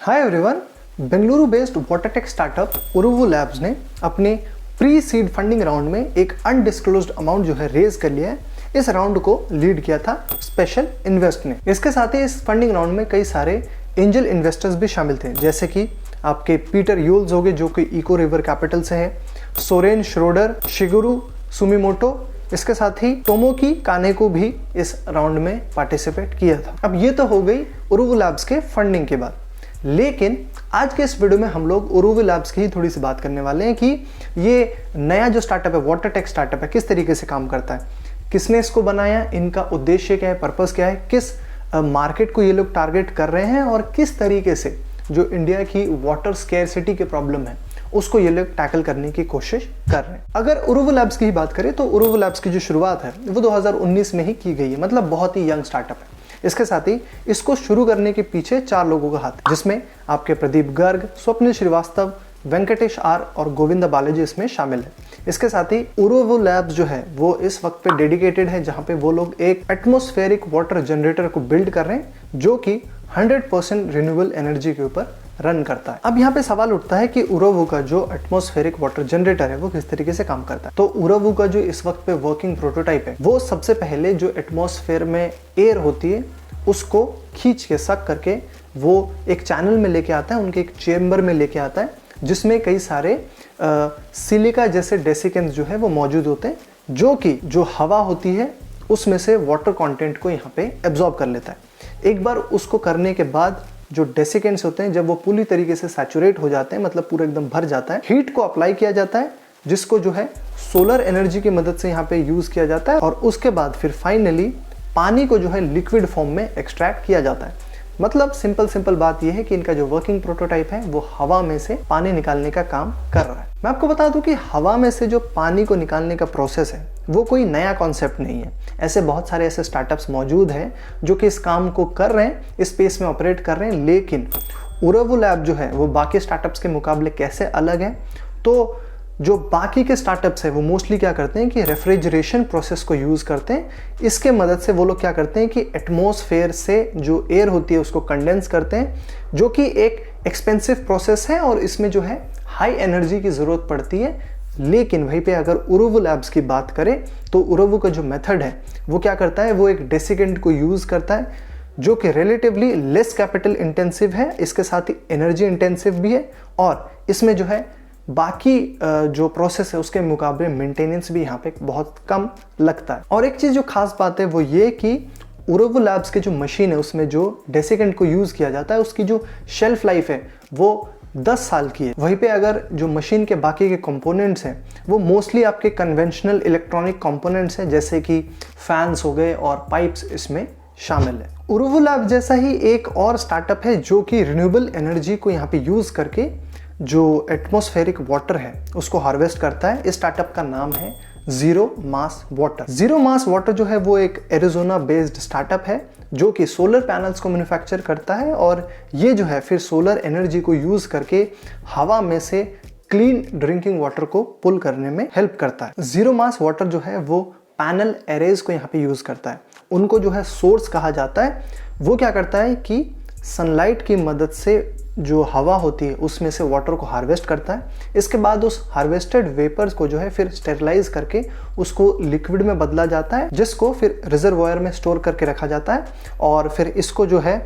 हाय everyone, Bengaluru based water tech startup Uruvu labs ने अपने pre seed funding round में एक अनडिस्क्लोज्ड अमाउंट जो है रेज कर लिया है। इस राउंड को लीड किया था स्पेशल इन्वेस्ट ने। इसके साथ ही इस फंडिंग राउंड में कई सारे एंजल इन्वेस्टर्स भी शामिल थे, जैसे कि आपके पीटर यूल्स हो गए जो कि इको रिवर कैपिटल से है, सोरेन श्रोडर, शिगुरु सुमिमोटो, इसके साथ ही टोमोकी कानेको भी इस राउंड में पार्टिसिपेट किया था। अब ये तो हो गई उरुवु लैब्स के फंडिंग के बाद, लेकिन आज के इस वीडियो में हम लोग उरुवु लैब्स की ही थोड़ी सी बात करने वाले हैं कि ये नया जो स्टार्टअप है, वाटर टेक स्टार्टअप है, किस तरीके से काम करता है, किसने इसको बनाया, इनका उद्देश्य क्या है, पर्पस क्या है, किस मार्केट को ये लोग टारगेट कर रहे हैं और किस तरीके से जो इंडिया की वाटर स्केर्सिटी की प्रॉब्लम है उसको ये लोग टैकल करने की कोशिश कर रहे हैं। अगर उरुवु लैब्स की ही बात करें तो उरुवु लैब्स की जो शुरुआत है वो 2019 में ही की गई है, मतलब बहुत ही यंग स्टार्टअप है। इसके साथ ही इसको शुरू करने के पीछे 4 लोगों का हाथ है, जिसमें आपके प्रदीप गर्ग, स्वप्निल श्रीवास्तव, वेंकटेश आर और गोविंदा बालाजी इसमें शामिल है। इसके साथ ही उरुवु लैब्स जो है वो इस वक्त पे डेडिकेटेड है, जहां पे वो लोग एक एटमॉस्फेरिक वाटर जनरेटर को बिल्ड कर रहे हैं जो कि 100% रिन्यूएबल एनर्जी के ऊपर रन करता है। अब यहाँ पे सवाल उठता है कि उरुवु का जो एटमॉस्फेरिक वाटर जनरेटर है वो किस तरीके से काम करता है। तो उरुवु का जो इस वक्त पे वर्किंग प्रोटोटाइप है वो सबसे पहले जो एटमॉस्फेयर में एयर होती है उसको खींच के सक करके वो एक चैनल में लेके आता है, उनके एक चेम्बर में लेके आता है, जिसमें कई सारे सिलिका जैसे डेसिकेंस जो है वो मौजूद होते हैं, जो कि जो हवा होती है उसमें से वाटर कंटेंट को यहाँ पे एब्जॉर्ब कर लेता है। एक बार उसको करने के बाद जो डेसिकेंट्स होते हैं, जब वो पूरी तरीके से सैचुरेट हो जाते हैं, मतलब पूरा एकदम भर जाता है, हीट को अप्लाई किया जाता है, जिसको जो है सोलर एनर्जी की मदद से यहाँ पे यूज किया जाता है और उसके बाद फिर फाइनली पानी को जो है लिक्विड फॉर्म में एक्सट्रैक्ट किया जाता है। मतलब सिंपल बात यह है कि इनका जो वर्किंग प्रोटोटाइप है वो हवा में से पानी निकालने का काम कर रहा है। मैं आपको बता दूं कि हवा में से जो पानी को निकालने का प्रोसेस है वो कोई नया कॉन्सेप्ट नहीं है। ऐसे बहुत सारे ऐसे स्टार्टअप्स मौजूद हैं जो कि इस काम को कर रहे हैं, इस स्पेस में ऑपरेट कर रहे हैं, लेकिन उरुवु लैब जो है वो बाकी स्टार्टअप्स के मुकाबले कैसे अलग है। तो जो बाकी के स्टार्टअप्स है वो मोस्टली क्या करते हैं कि रेफ्रिजरेशन प्रोसेस को यूज़ करते हैं। इसके मदद से वो लोग क्या करते हैं कि एटमॉस्फेयर से जो एयर होती है उसको कंडेंस करते हैं, जो कि एक एक्सपेंसिव प्रोसेस है और इसमें जो है हाई एनर्जी की ज़रूरत पड़ती है। लेकिन वहीं पे अगर उरुवु लैब्स की बात करें तो उरुवु का जो मेथड है वो क्या करता है, वो एक डेसिकेंट को यूज़ करता है जो कि रिलेटिवली लेस कैपिटल इंटेंसिव है, इसके साथ ही एनर्जी इंटेंसिव भी है और इसमें जो है बाकी जो प्रोसेस है उसके मुकाबले मेंटेनेंस भी यहाँ पे बहुत कम लगता है। और एक चीज़ जो खास बात है वो ये कि उरुवु लैब्स के जो मशीन है उसमें जो डेसिकेंट को यूज़ किया जाता है उसकी जो शेल्फ लाइफ है वो 10 साल की है। वहीं पे अगर जो मशीन के बाकी के कंपोनेंट्स हैं वो मोस्टली आपके कन्वेंशनल इलेक्ट्रॉनिक कंपोनेंट्स हैं, जैसे कि फैंस हो गए और पाइप्स इसमें शामिल है। उरुवु लैब जैसा ही एक और स्टार्टअप है जो कि रिन्यूएबल एनर्जी को यहाँ पे यूज़ करके जो एटमॉस्फेरिक वाटर है उसको हार्वेस्ट करता है। इस स्टार्टअप का नाम है zero mass water. Zero mass water जो है वो एक एरिजोना बेस्ड स्टार्टअप है जो कि सोलर पैनल्स को मैन्युफैक्चर करता है और ये जो है फिर सोलर एनर्जी को यूज़ करके हवा में से क्लीन ड्रिंकिंग वाटर को पुल करने में हेल्प करता है। जीरो मास वाटर जो है वो पैनल एरेज को यहाँ पे यूज़ करता है। उनको जो है सोर्स कहा जाता है। वो क्या करता है कि सनलाइट की मदद से जो हवा होती है उसमें से वाटर को हार्वेस्ट करता है। इसके बाद उस हार्वेस्टेड वेपर्स को जो है फिर स्टेरिलाइज करके उसको लिक्विड में बदला जाता है, जिसको फिर रिजर्वॉयर में स्टोर करके रखा जाता है और फिर इसको जो है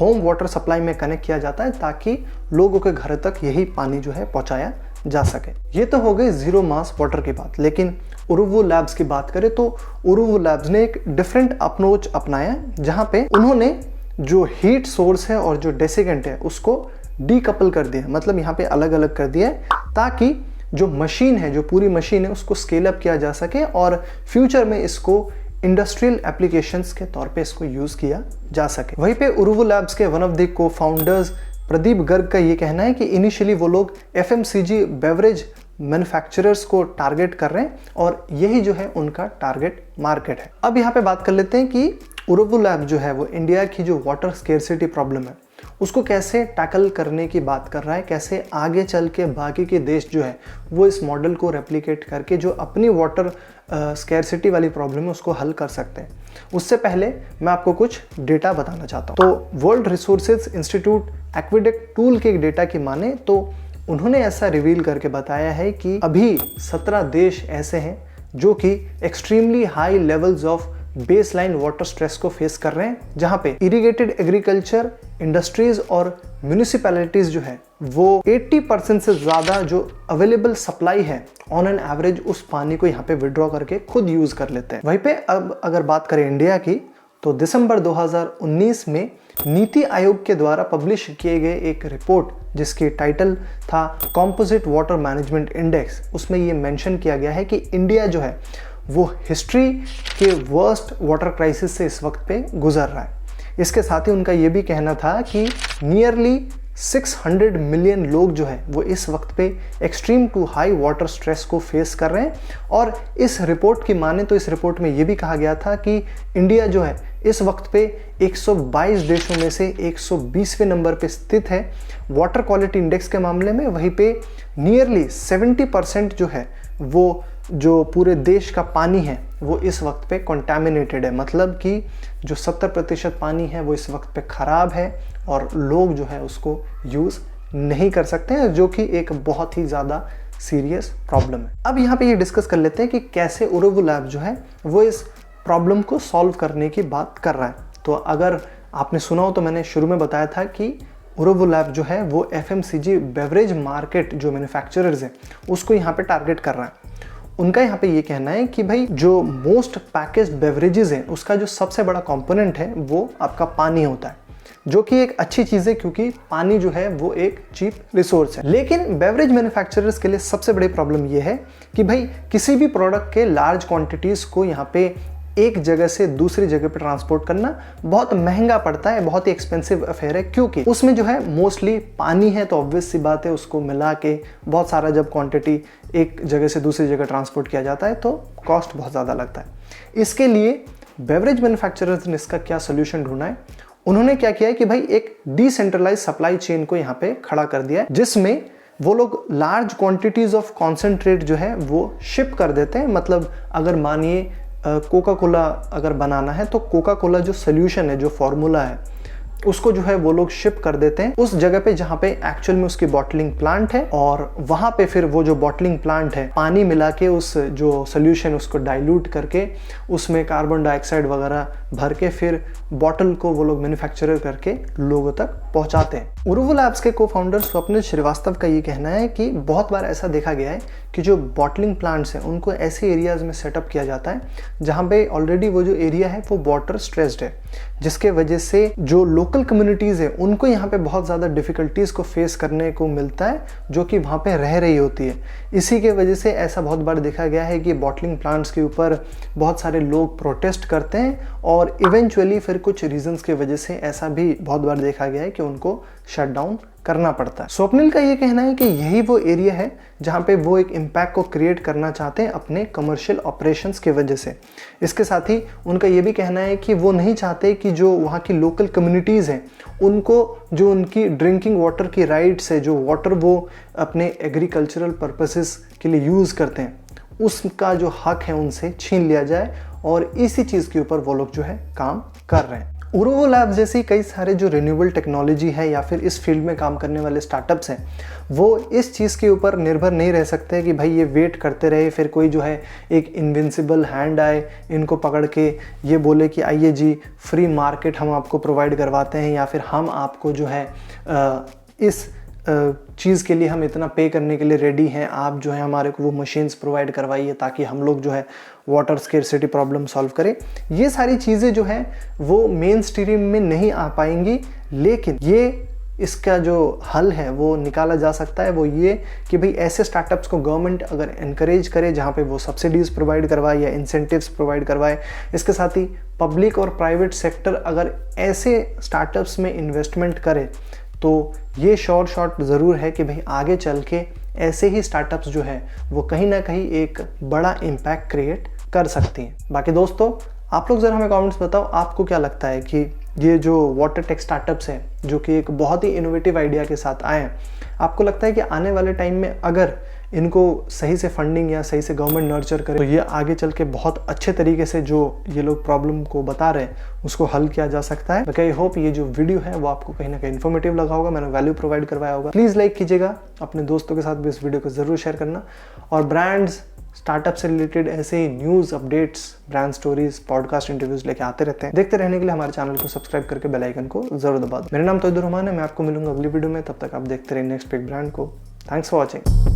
होम वाटर सप्लाई में कनेक्ट किया जाता है ताकि लोगों के घर तक यही पानी जो है पहुंचाया जा सके। ये तो हो गई जीरो मास वाटर की बात, लेकिन उरुवु लैब्स की बात करें तो उरुवु लैब्स ने एक डिफरेंट अप्रोच अपनाया, जहाँ पे उन्होंने जो हीट सोर्स है और जो डेसिकेंट है उसको डीकपल कर दिया, मतलब यहाँ पे अलग अलग कर दिया है ताकि जो मशीन है, जो पूरी मशीन है उसको स्केल अप किया जा सके और फ्यूचर में इसको इंडस्ट्रियल एप्लीकेशंस के तौर पे इसको यूज़ किया जा सके। वहीं पे उरुवु लैब्स के वन ऑफ द को फाउंडर्स प्रदीप गर्ग का ये कहना है कि इनिशियली वो लोग FMCG बेवरेज मैन्युफैक्चरर्स को टारगेट कर रहे हैं और यही जो है उनका टारगेट मार्केट है। अब यहाँ पे बात कर लेते हैं कि उरुवु लैब जो है वो इंडिया की जो वाटर स्केर्सिटी प्रॉब्लम है उसको कैसे टैकल करने की बात कर रहा है, कैसे आगे चल के बाकी के देश जो है वो इस मॉडल को रेप्लिकेट करके जो अपनी वाटर स्केर्सिटी वाली प्रॉब्लम है उसको हल कर सकते हैं। उससे पहले मैं आपको कुछ डेटा बताना चाहता हूँ। तो world resources institute aqueduct tool के डेटा की माने तो उन्होंने ऐसा रिवील करके बताया है कि अभी 17 देश ऐसे हैं जो कि extremely high levels of baseline water stress को फेस कर रहे हैं, जहां पे इरिगेटेड एग्रीकल्चर, इंडस्ट्रीज और म्यूनिसिपैलिटीज जो है वो 80% से ज्यादा जो अवेलेबल सप्लाई है ऑन एन एवरेज उस पानी को यहाँ पे विड्रॉ करके खुद यूज कर लेते हैं। वहीं पे अब अगर बात करें इंडिया की, तो दिसंबर 2019 में नीति आयोग के द्वारा पब्लिश किए गए एक रिपोर्ट जिसकी टाइटल था कॉम्पोजिट वाटर मैनेजमेंट इंडेक्स, उसमें ये मेंशन किया गया है कि इंडिया जो है वो हिस्ट्री के वर्स्ट वाटर क्राइसिस से इस वक्त पे गुजर रहा है। इसके साथ ही उनका ये भी कहना था कि नियरली 600 मिलियन लोग जो है वो इस वक्त पे extreme to high water stress को फेस कर रहे हैं। और इस रिपोर्ट की माने तो इस रिपोर्ट में ये भी कहा गया था कि इंडिया जो है इस वक्त पे 122 देशों में से 120वें नंबर पे स्थित है वाटर क्वालिटी इंडेक्स के मामले में। वहीं पे नियरली 70% जो है वो जो पूरे देश का पानी है वो इस वक्त पे कंटामिनेटेड है, मतलब कि जो 70% पानी है वो इस वक्त पे खराब है और लोग जो है उसको यूज़ नहीं कर सकते हैं, जो कि एक बहुत ही ज़्यादा सीरियस प्रॉब्लम है। अब यहाँ पे ये डिस्कस कर लेते हैं कि कैसे उरुवु लैब जो है वो इस प्रॉब्लम को सॉल्व करने की बात कर रहा है। तो अगर आपने सुना हो तो मैंने शुरू में बताया था कि उरुवु लैब जो है वो FMCG बेवरेज मार्केट जो मैन्युफैक्चरर्स हैं उसको यहाँ पे टारगेट कर रहा है। उनका यहाँ पे ये कहना है कि भाई जो मोस्ट पैकेज्ड बेवरेजेस हैं उसका जो सबसे बड़ा कंपोनेंट है वो आपका पानी होता है, जो कि एक अच्छी चीज़ है क्योंकि पानी जो है वो एक चीप रिसोर्स है। लेकिन बेवरेज मैन्युफैक्चरर्स के लिए सबसे बड़ी प्रॉब्लम ये है कि भाई किसी भी प्रोडक्ट के लार्ज क्वांटिटीज़ को यहाँ पे एक जगह से दूसरी जगह पे ट्रांसपोर्ट करना बहुत महंगा पड़ता है, बहुत ही एक्सपेंसिव अफेयर है, क्योंकि उसमें जो है मोस्टली पानी है तो ऑब्वियस सी बात है उसको मिला के बहुत सारा जब क्वांटिटी एक जगह से दूसरी जगह ट्रांसपोर्ट किया जाता है तो कॉस्ट बहुत ज़्यादा लगता है। इसके लिए बेवरेज मैन्युफैक्चरर्स ने इसका क्या सोल्यूशन ढूंढा है? उन्होंने क्या किया है कि भाई एक डिसेंट्रलाइज सप्लाई चेन को यहाँ पे खड़ा कर दिया है, जिसमें वो लोग लार्ज क्वांटिटीज ऑफ कॉन्सेंट्रेट जो है वो शिप कर देते हैं। मतलब अगर मानिए कोका कोला अगर बनाना है तो कोका कोला जो सोल्यूशन है, जो फॉर्मूला है, उसको जो है वो लोग शिप कर देते हैं उस जगह पे जहाँ पे एक्चुअल में उसकी बॉटलिंग प्लांट है, और वहाँ पे फिर वो जो बॉटलिंग प्लांट है पानी मिला के उस जो सोल्यूशन उसको डाइल्यूट करके उसमें कार्बन डाइऑक्साइड वगैरह भर के फिर बॉटल को वो लोग मैन्युफैक्चर करके लोगों तक पहुँचाते हैं। उरुवु लैब्स के को फाउंडर स्वप्निल श्रीवास्तव का ये कहना है कि बहुत बार ऐसा देखा गया है कि जो बॉटलिंग प्लांट्स हैं उनको ऐसे एरियाज़ में सेटअप किया जाता है जहाँ पे ऑलरेडी वो जो एरिया है वो वाटर स्ट्रेस्ड है, जिसके वजह से जो लोकल कम्युनिटीज़ है उनको यहाँ पे बहुत ज़्यादा डिफ़िकल्टीज़ को फेस करने को मिलता है जो कि वहाँ पे रह रही होती है। इसी के वजह से ऐसा बहुत बार देखा गया है कि बॉटलिंग प्लांट्स के ऊपर बहुत सारे लोग प्रोटेस्ट करते हैं और इवेंचुअली फिर कुछ रीजंस की वजह से ऐसा भी बहुत बार देखा गया है कि उनको शट डाउन करना पड़ता है। स्वप्निल का ये कहना है कि यही वो एरिया है जहाँ पे वो एक इम्पैक्ट को क्रिएट करना चाहते हैं अपने कमर्शियल ऑपरेशंस की वजह से। इसके साथ ही उनका ये भी कहना है कि वो नहीं चाहते कि जो वहाँ की लोकल कम्युनिटीज़ हैं उनको जो उनकी ड्रिंकिंग वाटर की राइट्स है, जो वाटर वो अपने एग्रीकल्चरल पर्पसेस के लिए यूज़ करते हैं, उसका जो हक है उनसे छीन लिया जाए, और इसी चीज़ के ऊपर वो लोग जो है काम कर रहे हैं। उरुवु लैब्स जैसी कई सारे जो रिन्यूएबल टेक्नोलॉजी है या फिर इस फील्ड में काम करने वाले स्टार्टअप्स हैं वो इस चीज़ के ऊपर निर्भर नहीं रह सकते कि भाई ये वेट करते रहे फिर कोई जो है एक इनविंसिबल हैंड आए इनको पकड़ के ये बोले कि आइए जी फ्री मार्केट हम आपको प्रोवाइड करवाते हैं, या फिर हम आपको जो है इस चीज़ के लिए हम इतना पे करने के लिए रेडी हैं, आप जो है हमारे को वो मशीन्स प्रोवाइड करवाइए ताकि हम लोग जो है वाटर स्केर्सिटी प्रॉब्लम सॉल्व करें। ये सारी चीज़ें जो है वो मेन स्ट्रीम में नहीं आ पाएंगी, लेकिन ये इसका जो हल है वो निकाला जा सकता है। वो ये कि भाई ऐसे स्टार्टअप्स को गवर्नमेंट अगर एनकरेज करे जहाँ पे वो सब्सिडीज़ प्रोवाइड करवाए या इंसेंटिव्स प्रोवाइड करवाए, इसके साथ ही पब्लिक और प्राइवेट सेक्टर अगर ऐसे स्टार्टअप्स में इन्वेस्टमेंट करे तो ये शॉर्ट ज़रूर है कि भाई आगे चल के ऐसे ही स्टार्टअप्स जो है वो कहीं ना कहीं एक बड़ा इम्पैक्ट क्रिएट कर सकती हैं। बाकी दोस्तों आप लोग ज़रा हमें कमेंट्स बताओ आपको क्या लगता है कि ये जो वाटर टेक स्टार्टअप्स हैं जो कि एक बहुत ही इनोवेटिव आइडिया के साथ आए हैं, आपको लगता है कि आने वाले टाइम में अगर इनको सही से फंडिंग या सही से गवर्नमेंट नर्चर करे तो ये आगे चल के बहुत अच्छे तरीके से जो ये लोग प्रॉब्लम को बता रहे हैं उसको हल किया जा सकता है। आई होप ये जो वीडियो है वो आपको कहीं ना कहीं इन्फॉर्मेटिव लगा होगा, मैंने वैल्यू प्रोवाइड करवाया होगा। प्लीज़ लाइक कीजिएगा, अपने दोस्तों के साथ भी इस वीडियो को जरूर शेयर करना। और ब्रांड्स स्टार्टअप से रिलेटेड ऐसे ही news updates, brand stories, podcast interviews लेके आते रहते हैं। देखते रहने के लिए हमारे चैनल को सब्सक्राइब करके बेल आइकन को जरूर दबा दो। मेरा नाम तौहीदुर रहमान है, मैं आपको मिलूंगा अगली वीडियो में। तब तक आप देखते रहिए नेक्स्ट बिग ब्रांड को। Thanks for watching.